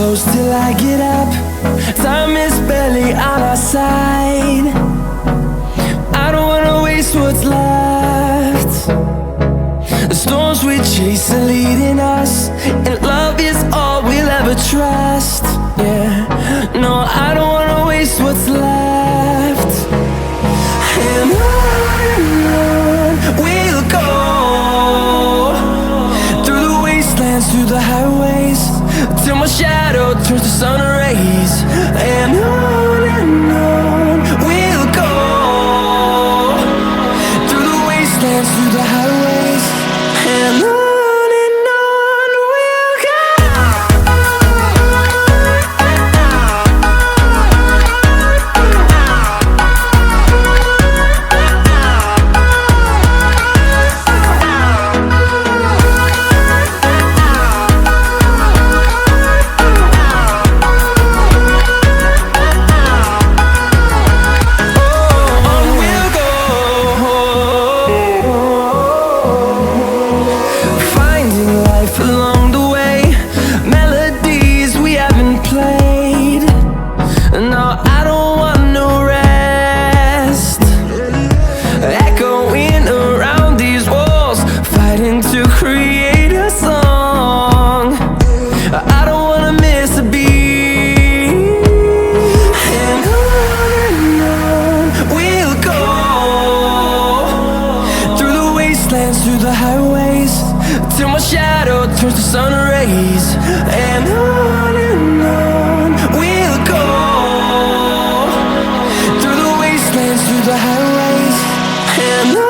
close till I get up. Time is barely on our side. I don't wanna waste what's left. The storms we chase are leading us, and love is all we'll ever trust. Yeah, no, I don't wanna waste what's left. And on we'll go, through the wastelands, through the highways, till my shadow turns to sun rays. And on we'll go, through the wastelands, through the highways, and on. Through the highways, till my shadow turns to sun rays. And on we'll go, through the wastelands, through the highways, and on.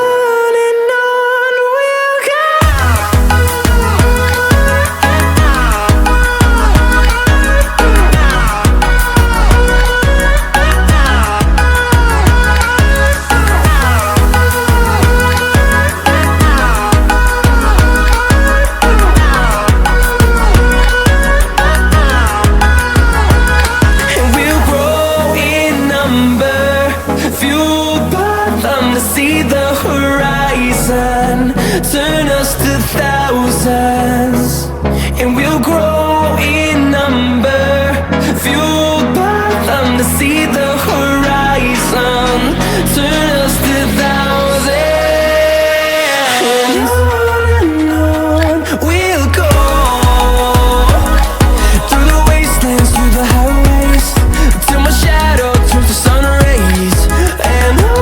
See the horizon turn us to thousands, and we'll grow in number, fueled by them. To see the horizon turn us to thousands, and on we'll go, through the wastelands, through the highways, till my shadow turns to sun rays. And on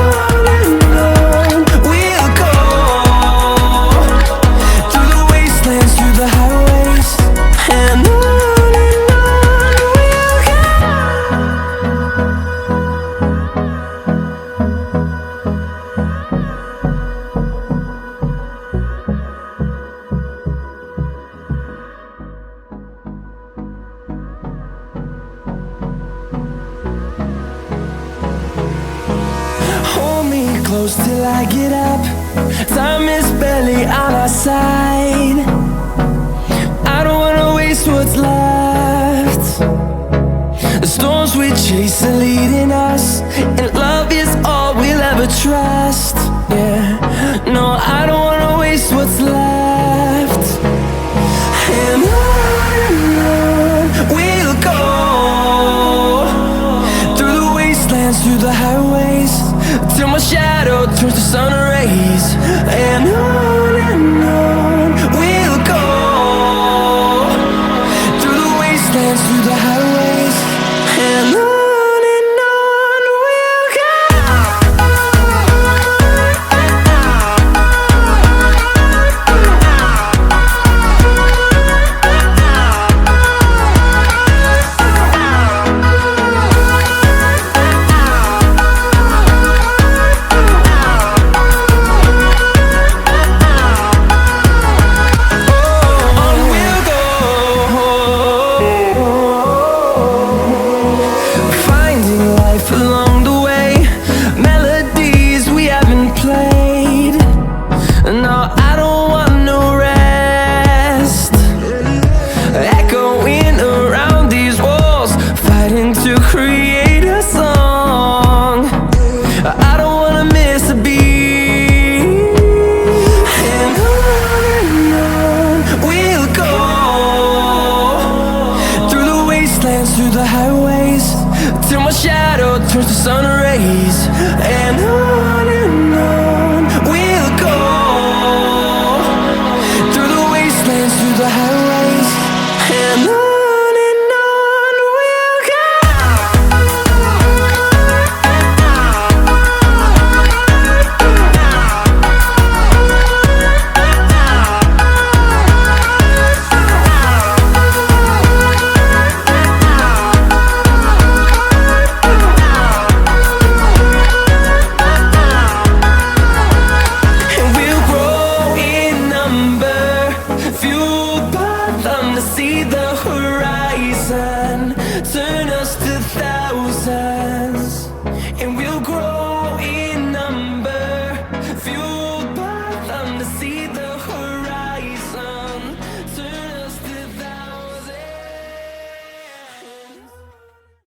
close till I get up. Time is barely on our side. I don't wanna waste what's left. The storms we chase are leading us, and love is all we'll ever trust. Yeah, no, I don't wanna waste what's left. And on we'll go, through the wastelands, through the highways, till my shadow turns to sun rays. And on we'll go, through the wastelands, through the highways, and on. till my shadow turns to sun rays. And